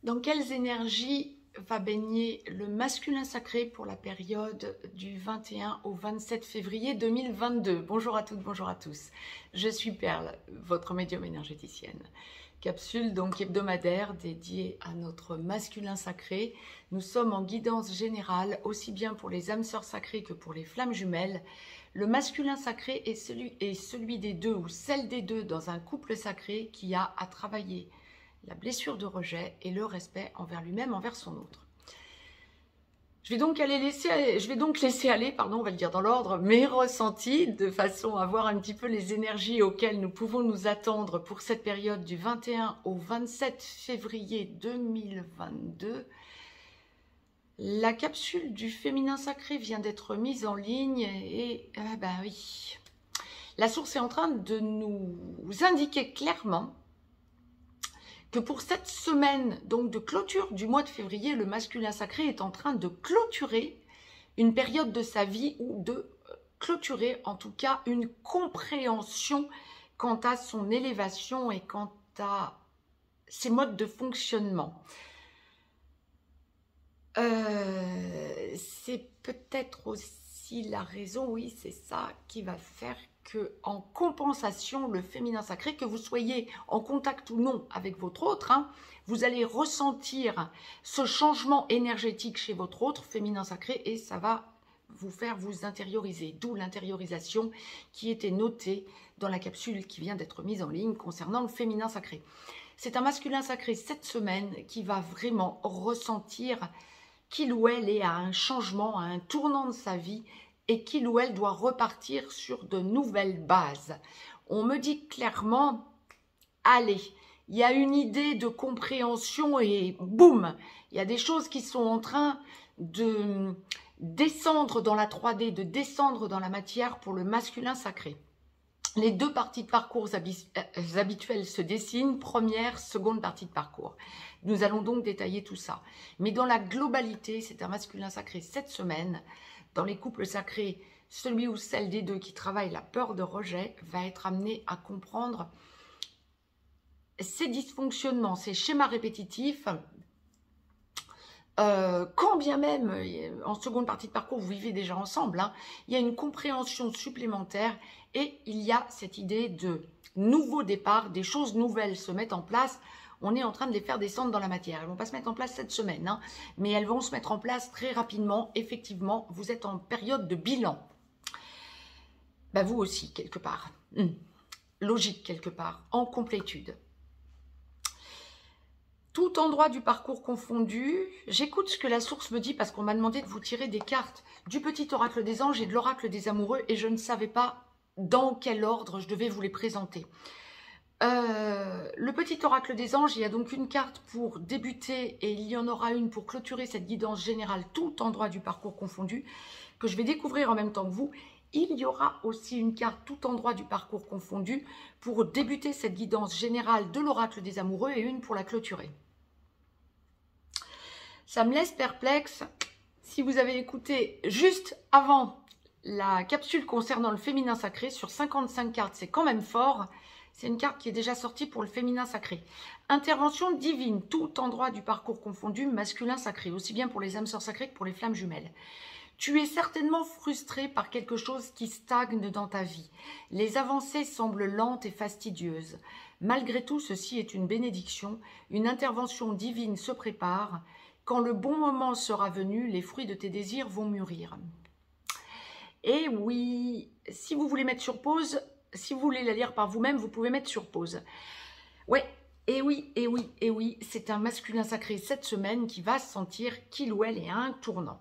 Dans quelles énergies va baigner le masculin sacré pour la période du 21 au 27 février 2022? Bonjour à toutes, bonjour à tous. Je suis Perle, votre médium énergéticienne. Capsule donc hebdomadaire dédiée à notre masculin sacré. Nous sommes en guidance générale, aussi bien pour les âmes sœurs sacrées que pour les flammes jumelles. Le masculin sacré est celui des deux ou celle des deux dans un couple sacré qui a à travailler la blessure de rejet et le respect envers lui-même, envers son autre. Je vais donc laisser aller, on va le dire dans l'ordre, mes ressentis, de façon à voir un petit peu les énergies auxquelles nous pouvons nous attendre pour cette période du 21 au 27 février 2022. La capsule du féminin sacré vient d'être mise en ligne et, oui, la source est en train de nous indiquer clairement que pour cette semaine donc de clôture du mois de février, le masculin sacré est en train de clôturer une période de sa vie ou de clôturer en tout cas une compréhension quant à son élévation et quant à ses modes de fonctionnement. C'est peut-être aussi la raison, oui, c'est ça qui va faire que, en compensation, le féminin sacré, que vous soyez en contact ou non avec votre autre, vous allez ressentir ce changement énergétique chez votre autre féminin sacré et ça va vous faire vous intérioriser, d'où l'intériorisation qui était notée dans la capsule qui vient d'être mise en ligne concernant le féminin sacré. C'est un masculin sacré cette semaine qui va vraiment ressentir qu'il ou elle est à un changement, à un tournant de sa vie et qu'il ou elle doit repartir sur de nouvelles bases. On me dit clairement, allez, il y a une idée de compréhension et boum, il y a des choses qui sont en train de descendre dans la 3D, de descendre dans la matière pour le masculin sacré. Les deux parties de parcours habituelles se dessinent, première, seconde partie de parcours. Nous allons donc détailler tout ça. Mais dans la globalité, c'est un masculin sacré cette semaine. Dans les couples sacrés, celui ou celle des deux qui travaille la peur de rejet va être amené à comprendre ces dysfonctionnements, ces schémas répétitifs. Quand bien même, en seconde partie de parcours, vous vivez déjà ensemble, il y a une compréhension supplémentaire et il y a cette idée de nouveau départ, des choses nouvelles se mettent en place. On est en train de les faire descendre dans la matière. Elles ne vont pas se mettre en place cette semaine, mais elles vont se mettre en place très rapidement. Effectivement, vous êtes en période de bilan. Vous aussi, quelque part. Logique, quelque part, en complétude. Tout endroit du parcours confondu, j'écoute ce que la source me dit parce qu'on m'a demandé de vous tirer des cartes du petit oracle des anges et de l'oracle des amoureux et je ne savais pas dans quel ordre je devais vous les présenter. Le petit oracle des anges, il y a donc une carte pour débuter et il y en aura une pour clôturer cette guidance générale, tout endroit du parcours confondu, que je vais découvrir en même temps que vous. Il y aura aussi une carte tout endroit du parcours confondu pour débuter cette guidance générale de l'oracle des amoureux et une pour la clôturer. Ça me laisse perplexe. Si vous avez écouté juste avant la capsule concernant le féminin sacré, sur 55 cartes, c'est quand même fort. C'est une carte qui est déjà sortie pour le féminin sacré. Intervention divine, tout endroit du parcours confondu, masculin sacré, aussi bien pour les âmes sœurs sacrées que pour les flammes jumelles. Tu es certainement frustré par quelque chose qui stagne dans ta vie. Les avancées semblent lentes et fastidieuses. Malgré tout, ceci est une bénédiction. Une intervention divine se prépare. Quand le bon moment sera venu, les fruits de tes désirs vont mûrir. Et oui, si vous voulez mettre sur pause, si vous voulez la lire par vous-même, vous pouvez mettre sur pause. Ouais, et oui, c'est un masculin sacré cette semaine qui va sentir qu'il ou elle est à un tournant.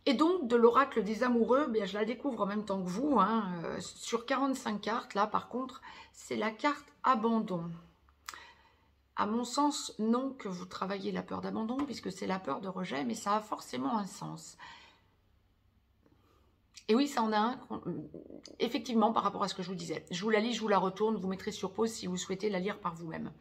Et donc, de l'oracle des amoureux, je la découvre en même temps que vous. Sur 45 cartes, là, par contre, c'est la carte abandon. À mon sens, non que vous travaillez la peur d'abandon, puisque c'est la peur de rejet, mais ça a forcément un sens. Et oui, ça en a un, effectivement, par rapport à ce que je vous disais. Je vous la lis, je vous la retourne, vous mettrez sur pause si vous souhaitez la lire par vous-même.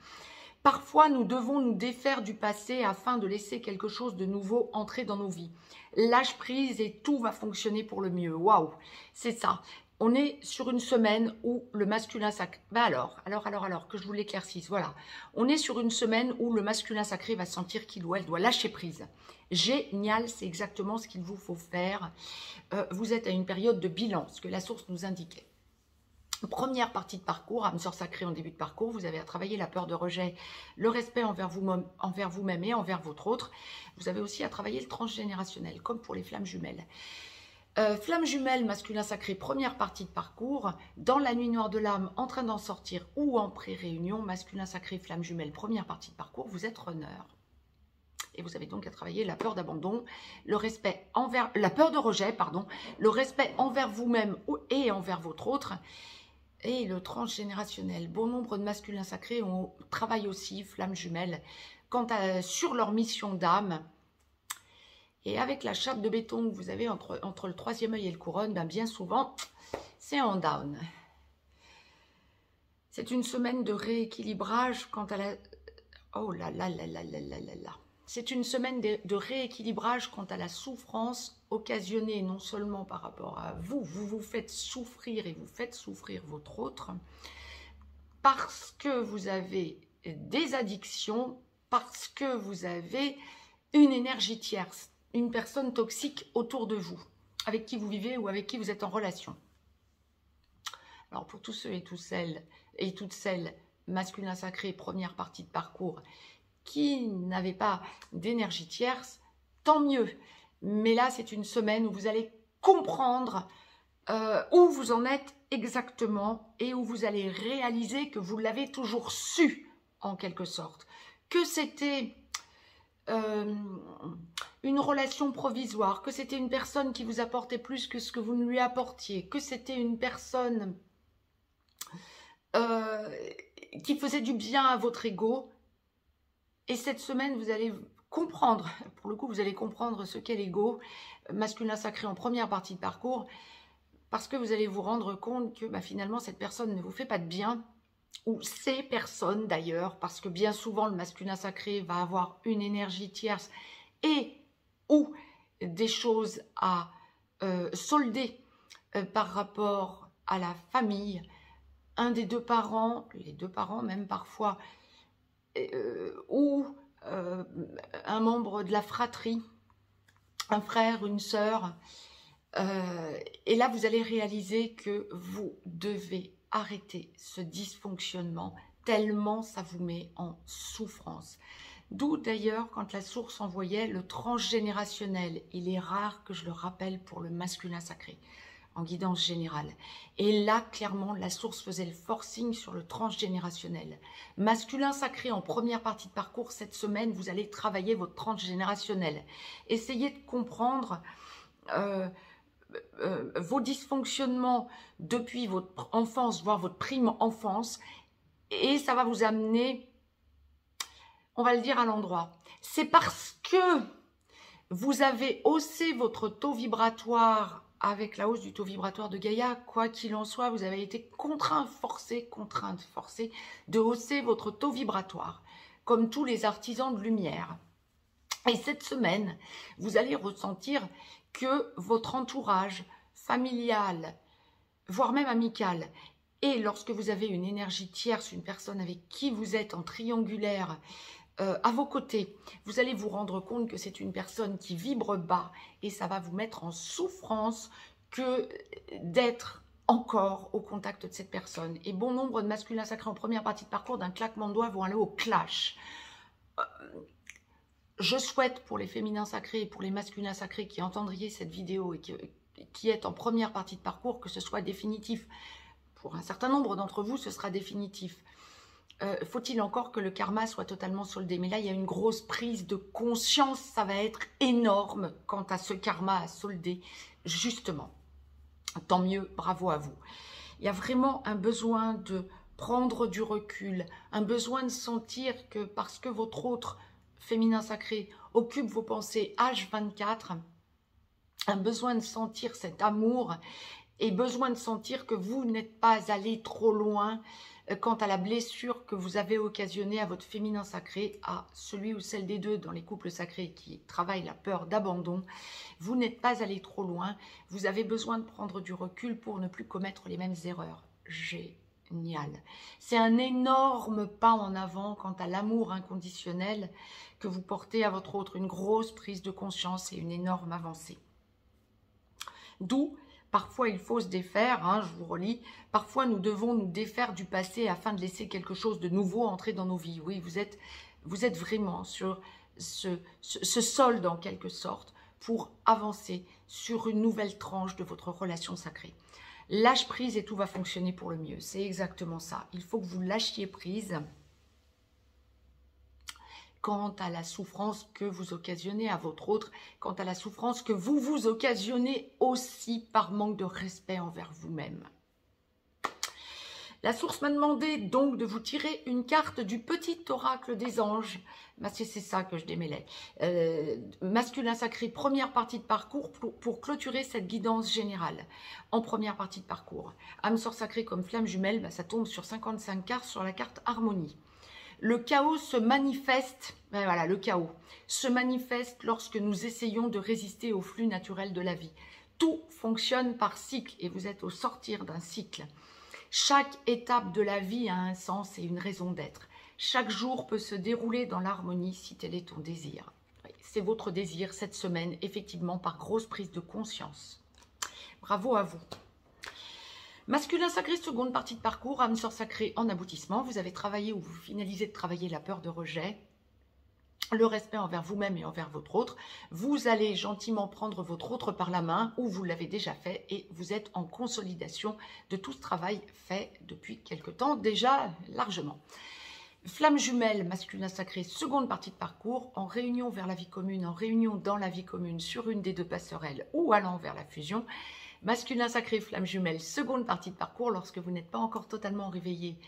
Parfois, nous devons nous défaire du passé afin de laisser quelque chose de nouveau entrer dans nos vies. Lâche prise et tout va fonctionner pour le mieux. Waouh, c'est ça. On est sur une semaine où le masculin sacré... Ben alors, que je vous l'éclaircisse, voilà. On est sur une semaine où le masculin sacré va sentir qu'il ou elle doit lâcher prise. Génial, c'est exactement ce qu'il vous faut faire. Vous êtes à une période de bilan, ce que la source nous indiquait. Première partie de parcours, âme sœur sacrée en début de parcours, vous avez à travailler la peur de rejet, le respect envers vous-même et envers votre autre. Vous avez aussi à travailler le transgénérationnel, comme pour les flammes jumelles. Flamme jumelle, masculin sacré, première partie de parcours. Dans la nuit noire de l'âme, en train d'en sortir ou en pré-réunion, masculin sacré, flamme jumelle, première partie de parcours, vous êtes runner. Et vous avez donc à travailler la peur d'abandon, le respect envers, la peur de rejet, pardon, le respect envers vous-même et envers votre autre, et le transgénérationnel. Bon nombre de masculins sacrés travaillent aussi, flamme jumelle, sur leur mission d'âme. Et avec la chape de béton que vous avez entre le troisième œil et le couronne, ben bien souvent, c'est en down. C'est une semaine de rééquilibrage quant à la... Oh là là là là là là là là. C'est une semaine de rééquilibrage quant à la souffrance occasionnée non seulement par rapport à vous, vous vous faites souffrir et vous faites souffrir votre autre, parce que vous avez des addictions, parce que vous avez une énergie tierce, une personne toxique autour de vous, avec qui vous vivez ou avec qui vous êtes en relation. Alors pour tous ceux et toutes celles, masculins sacrés, première partie de parcours, qui n'avaient pas d'énergie tierce, tant mieux. Mais là, c'est une semaine où vous allez comprendre où vous en êtes exactement et où vous allez réaliser que vous l'avez toujours su, en quelque sorte. Que c'était... une relation provisoire, que c'était une personne qui vous apportait plus que ce que vous ne lui apportiez, que c'était une personne qui faisait du bien à votre ego. Et cette semaine, vous allez comprendre, pour le coup, vous allez comprendre ce qu'est l'ego, masculin sacré en première partie de parcours, parce que vous allez vous rendre compte que bah, finalement, cette personne ne vous fait pas de bien, ou ces personnes d'ailleurs, parce que bien souvent, le masculin sacré va avoir une énergie tierce et ou des choses à solder par rapport à la famille, un des deux parents, les deux parents même parfois, ou un membre de la fratrie, un frère, une sœur. Et là, vous allez réaliser que vous devez arrêter ce dysfonctionnement tellement ça vous met en souffrance. D'où d'ailleurs, quand la source envoyait le transgénérationnel, il est rare que je le rappelle pour le masculin sacré, en guidance générale. Et là, clairement, la source faisait le forcing sur le transgénérationnel. Masculin sacré en première partie de parcours, cette semaine, vous allez travailler votre transgénérationnel. Essayez de comprendre vos dysfonctionnements depuis votre enfance, voire votre prime enfance, et ça va vous amener, on va le dire à l'endroit. C'est parce que vous avez haussé votre taux vibratoire avec la hausse du taux vibratoire de Gaïa, quoi qu'il en soit, vous avez été contrainte, forcée de hausser votre taux vibratoire, comme tous les artisans de lumière. Et cette semaine, vous allez ressentir que votre entourage familial, voire même amical, et lorsque vous avez une énergie tierce, une personne avec qui vous êtes en triangulaire, à vos côtés, vous allez vous rendre compte que c'est une personne qui vibre bas et ça va vous mettre en souffrance que d'être encore au contact de cette personne. Et bon nombre de masculins sacrés en première partie de parcours, d'un claquement de doigts, vont aller au clash. Je souhaite pour les féminins sacrés et pour les masculins sacrés qui entendriez cette vidéo et qui est en première partie de parcours, que ce soit définitif. Pour un certain nombre d'entre vous, ce sera définitif. Faut-il encore que le karma soit totalement soldé? Mais là, il y a une grosse prise de conscience, ça va être énorme quant à ce karma à solder, justement. Tant mieux, bravo à vous. Il y a vraiment un besoin de prendre du recul, un besoin de sentir que parce que votre autre féminin sacré occupe vos pensées H24, un besoin de sentir cet amour et besoin de sentir que vous n'êtes pas allé trop loin quant à la blessure que vous avez occasionnée à votre féminin sacré, à celui ou celle des deux dans les couples sacrés qui travaillent la peur d'abandon. Vous n'êtes pas allé trop loin, vous avez besoin de prendre du recul pour ne plus commettre les mêmes erreurs. Génial. C'est un énorme pas en avant quant à l'amour inconditionnel que vous portez à votre autre, une grosse prise de conscience et une énorme avancée. D'où, parfois il faut se défaire, hein, je vous relis, parfois nous devons nous défaire du passé afin de laisser quelque chose de nouveau entrer dans nos vies. Oui, vous êtes vraiment sur ce solde en quelque sorte pour avancer sur une nouvelle tranche de votre relation sacrée. Lâche prise et tout va fonctionner pour le mieux, c'est exactement ça. Il faut que vous lâchiez prise quant à la souffrance que vous occasionnez à votre autre, quant à la souffrance que vous vous occasionnez aussi par manque de respect envers vous-même. La source m'a demandé donc de vous tirer une carte du petit oracle des anges. Bah, c'est ça que je démêlais. Masculin sacré, première partie de parcours pour clôturer cette guidance générale. En première partie de parcours. Âme sœur sacrée comme flamme jumelle, bah, ça tombe sur 55 cartes sur la carte harmonie. Le chaos se manifeste, ben voilà, le chaos se manifeste lorsque nous essayons de résister au flux naturel de la vie. Tout fonctionne par cycle et vous êtes au sortir d'un cycle. Chaque étape de la vie a un sens et une raison d'être. Chaque jour peut se dérouler dans l'harmonie si tel est ton désir. C'est votre désir cette semaine, effectivement, par grosse prise de conscience. Bravo à vous. Masculin sacré, seconde partie de parcours, âme sœur sacrée en aboutissement. Vous avez travaillé ou vous finalisez de travailler la peur de rejet, le respect envers vous-même et envers votre autre. Vous allez gentiment prendre votre autre par la main ou vous l'avez déjà fait et vous êtes en consolidation de tout ce travail fait depuis quelque temps, déjà largement. Flamme jumelle, masculin sacré, seconde partie de parcours, en réunion vers la vie commune, en réunion dans la vie commune sur une des deux passerelles ou allant vers la fusion. Masculin sacré, flamme jumelle, seconde partie de parcours, lorsque vous n'êtes pas encore totalement réveillé,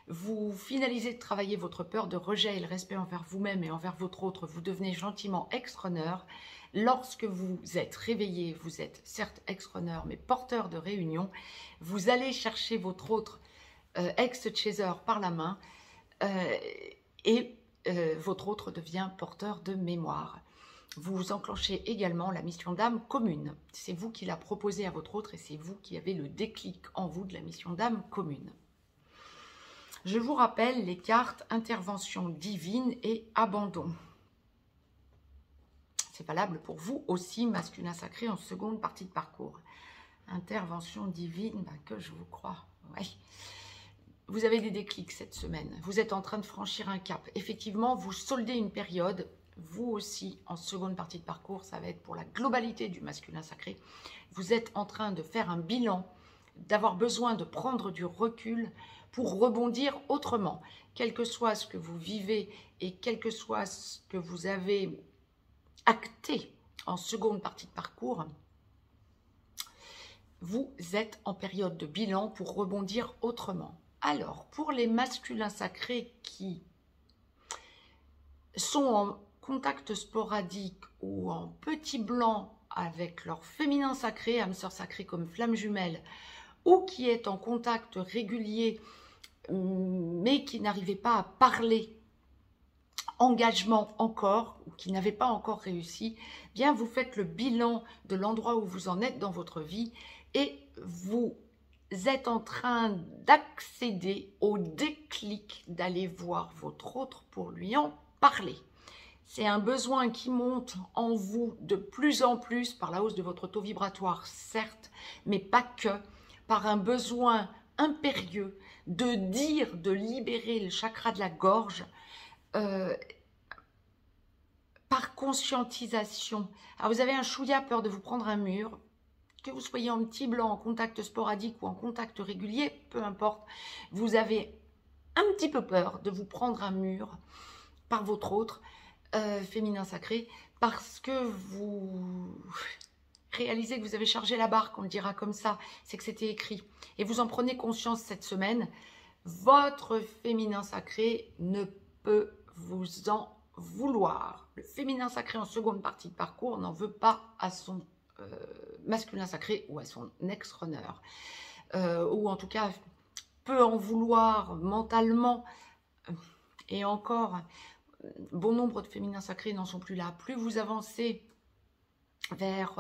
vous finalisez de travailler votre peur de rejet et le respect envers vous-même et envers votre autre, vous devenez gentiment ex-runner. Lorsque vous êtes réveillé, vous êtes certes ex-runner, mais porteur de réunion, vous allez chercher votre autre ex-chaser par la main et votre autre devient porteur de mémoire. Vous enclenchez également la mission d'âme commune. C'est vous qui la proposez à votre autre et c'est vous qui avez le déclic en vous de la mission d'âme commune. Je vous rappelle les cartes intervention divine et abandon. C'est valable pour vous aussi, masculin sacré en seconde partie de parcours. Intervention divine, bah que je vous crois. Ouais. Vous avez des déclics cette semaine. Vous êtes en train de franchir un cap. Effectivement, vous soldez une période. Vous aussi, en seconde partie de parcours, ça va être pour la globalité du masculin sacré. Vous êtes en train de faire un bilan, d'avoir besoin de prendre du recul pour rebondir autrement. Quel que soit ce que vous vivez et quel que soit ce que vous avez acté en seconde partie de parcours, vous êtes en période de bilan pour rebondir autrement. Alors, pour les masculins sacrés qui sont en contact sporadique ou en petit blanc avec leur féminin sacré, âme sœur sacrée comme flamme jumelle, ou qui est en contact régulier mais qui n'arrivait pas à parler engagement encore, ou qui n'avait pas encore réussi, bien vous faites le bilan de l'endroit où vous en êtes dans votre vie et vous êtes en train d'accéder au déclic d'aller voir votre autre pour lui en parler. C'est un besoin qui monte en vous de plus en plus par la hausse de votre taux vibratoire, certes, mais pas que, par un besoin impérieux de dire, de libérer le chakra de la gorge par conscientisation. Alors vous avez un chouïa peur de vous prendre un mur, que vous soyez en petit blanc, en contact sporadique ou en contact régulier, peu importe, vous avez un petit peu peur de vous prendre un mur par votre autre, féminin sacré, parce que vous réalisez que vous avez chargé la barque, on le dira comme ça, c'est que c'était écrit. Et vous en prenez conscience cette semaine, votre féminin sacré ne peut vous en vouloir. Le féminin sacré en seconde partie de parcours n'en veut pas à son masculin sacré ou à son ex-runner. Ou en tout cas, peut en vouloir mentalement, et encore, bon nombre de féminins sacrés n'en sont plus là. Plus vous avancez vers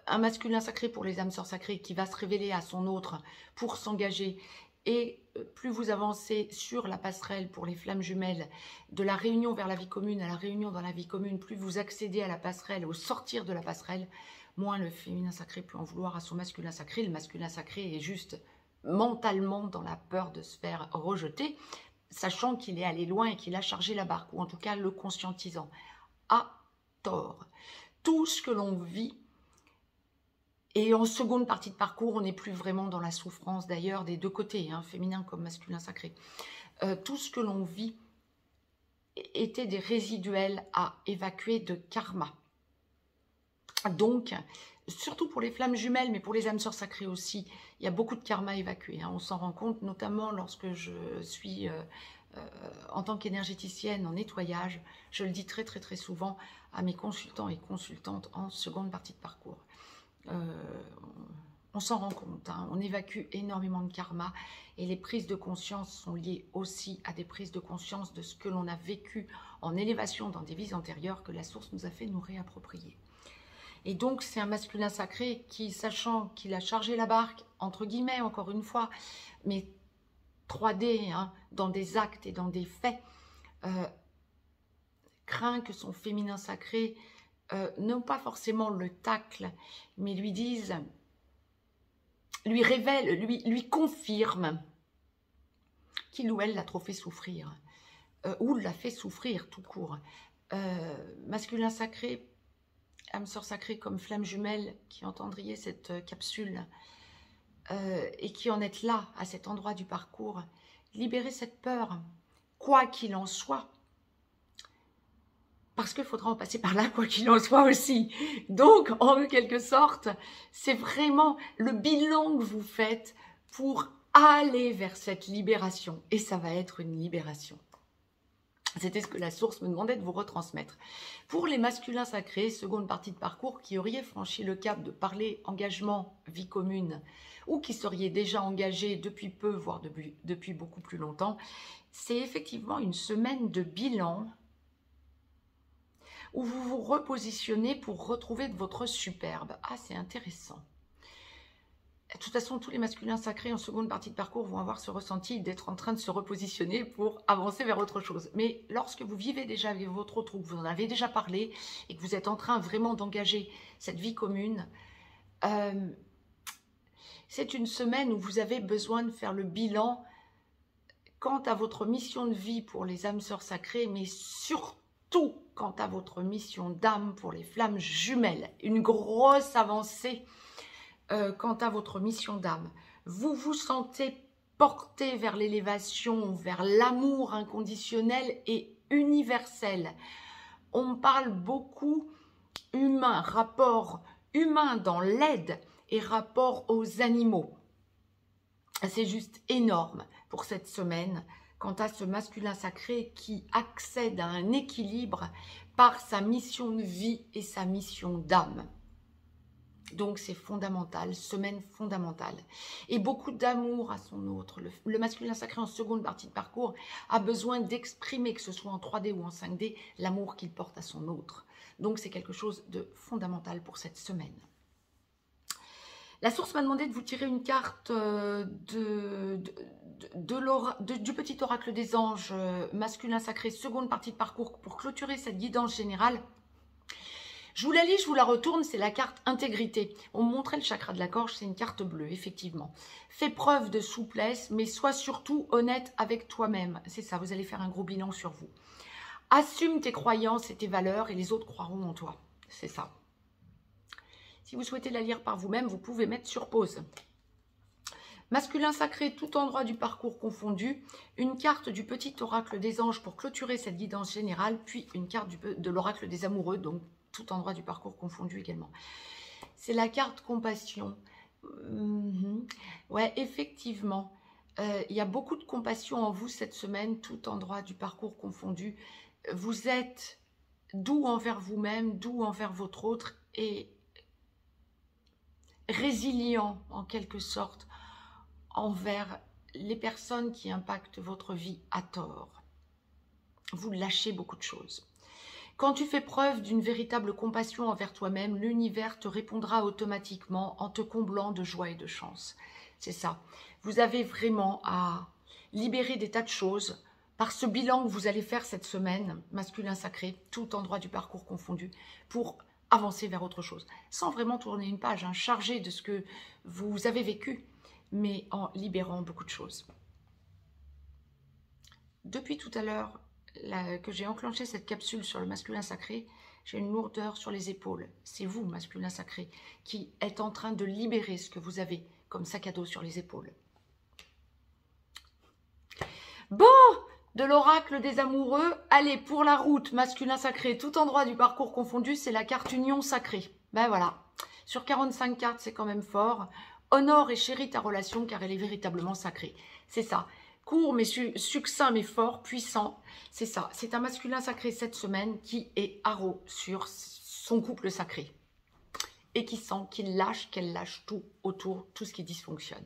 un masculin sacré pour les âmes sœurs sacrées qui va se révéler à son autre pour s'engager, et plus vous avancez sur la passerelle pour les flammes jumelles, de la réunion vers la vie commune à la réunion dans la vie commune, plus vous accédez à la passerelle, au sortir de la passerelle, moins le féminin sacré peut en vouloir à son masculin sacré. Le masculin sacré est juste mentalement dans la peur de se faire rejeter, sachant qu'il est allé loin et qu'il a chargé la barque, ou en tout cas le conscientisant, à tort. Tout ce que l'on vit, et en seconde partie de parcours, on n'est plus vraiment dans la souffrance d'ailleurs des deux côtés, hein, féminin comme masculin sacré. Tout ce que l'on vit était des résiduels à évacuer de karma. Donc, surtout pour les flammes jumelles, mais pour les âmes sœurs sacrées aussi, il y a beaucoup de karma à évacuer. Hein, on s'en rend compte, notamment lorsque je suis en tant qu'énergéticienne en nettoyage. Je le dis très souvent à mes consultants et consultantes en seconde partie de parcours. On s'en rend compte, hein, on évacue énormément de karma, et les prises de conscience sont liées aussi à des prises de conscience de ce que l'on a vécu en élévation dans des vies antérieures que la source nous a fait nous réapproprier. Et donc c'est un masculin sacré qui, sachant qu'il a chargé la barque, entre guillemets encore une fois, mais 3D, hein, dans des actes et dans des faits, craint que son féminin sacré non pas forcément le tacle, mais lui disent, lui révèle, lui confirme qu'il ou elle l'a trop fait souffrir, ou l'a fait souffrir tout court. Masculin sacré, âme sœur sacrée comme flamme jumelle qui entendriez cette capsule et qui en êtes là, à cet endroit du parcours, libérez cette peur, quoi qu'il en soit. Parce qu'il faudra en passer par là, quoi qu'il en soit aussi. Donc, en quelque sorte, c'est vraiment le bilan que vous faites pour aller vers cette libération. Et ça va être une libération. C'était ce que la source me demandait de vous retransmettre. Pour les masculins sacrés, seconde partie de parcours, qui auriez franchi le cap de parler engagement, vie commune, ou qui seriez déjà engagés depuis peu, voire depuis beaucoup plus longtemps, c'est effectivement une semaine de bilan où vous vous repositionnez pour retrouver de votre superbe. Ah, c'est intéressant. De toute façon, tous les masculins sacrés en seconde partie de parcours vont avoir ce ressenti d'être en train de se repositionner pour avancer vers autre chose. Mais lorsque vous vivez déjà avec votre autre, ou que vous en avez déjà parlé, et que vous êtes en train vraiment d'engager cette vie commune, c'est une semaine où vous avez besoin de faire le bilan quant à votre mission de vie pour les âmes sœurs sacrées, mais surtout quant à votre mission d'âme pour les flammes jumelles. Une grosse avancée quant à votre mission d'âme. Vous vous sentez porté vers l'élévation, vers l'amour inconditionnel et universel. On parle beaucoup humain, rapport humain dans l'aide et rapport aux animaux. C'est juste énorme pour cette semaine quant à ce masculin sacré qui accède à un équilibre par sa mission de vie et sa mission d'âme. Donc c'est fondamental, semaine fondamentale. Et beaucoup d'amour à son autre. Le masculin sacré en seconde partie de parcours a besoin d'exprimer, que ce soit en 3D ou en 5D, l'amour qu'il porte à son autre. Donc c'est quelque chose de fondamental pour cette semaine. La source m'a demandé de vous tirer une carte du petit oracle des anges masculin sacré, seconde partie de parcours, pour clôturer cette guidance générale. Je vous la lis, je vous la retourne, c'est la carte intégrité. On me montrait le chakra de la gorge, c'est une carte bleue, effectivement. Fais preuve de souplesse, mais sois surtout honnête avec toi-même. C'est ça, vous allez faire un gros bilan sur vous. Assume tes croyances et tes valeurs et les autres croiront en toi. C'est ça. Si vous souhaitez la lire par vous-même, vous pouvez mettre sur pause. Masculin sacré, tout endroit du parcours confondu. Une carte du petit oracle des anges pour clôturer cette guidance générale, puis une carte de l'oracle des amoureux, donc tout endroit du parcours confondu également. C'est la carte compassion. Ouais, effectivement, il y a beaucoup de compassion en vous cette semaine, tout endroit du parcours confondu. Vous êtes doux envers vous-même, doux envers votre autre et résilient en quelque sorte envers les personnes qui impactent votre vie à tort. Vous lâchez beaucoup de choses. Quand tu fais preuve d'une véritable compassion envers toi-même, l'univers te répondra automatiquement en te comblant de joie et de chance. C'est ça. Vous avez vraiment à libérer des tas de choses par ce bilan que vous allez faire cette semaine, masculin sacré, tout endroit du parcours confondu, pour avancer vers autre chose. Sans vraiment tourner une page, hein, chargée de ce que vous avez vécu, mais en libérant beaucoup de choses. Depuis tout à l'heure, que j'ai enclenché cette capsule sur le masculin sacré, j'ai une lourdeur sur les épaules. C'est vous, masculin sacré, qui êtes en train de libérer ce que vous avez comme sac à dos sur les épaules. Bon, de l'oracle des amoureux, allez, pour la route, masculin sacré, tout endroit du parcours confondu, c'est la carte union sacrée. Ben voilà, sur 45 cartes, c'est quand même fort. Honore et chéris ta relation car elle est véritablement sacrée. C'est ça. Court mais succinct mais fort, puissant, c'est ça. C'est un masculin sacré cette semaine qui est haro sur son couple sacré et qui sent qu'il lâche, qu'elle lâche tout autour, tout ce qui dysfonctionne.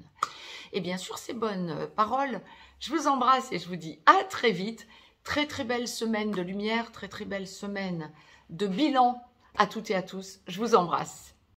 Et bien sûr, ces bonnes paroles, je vous embrasse et je vous dis à très vite. Très très belle semaine de lumière, très très belle semaine de bilan à toutes et à tous. Je vous embrasse.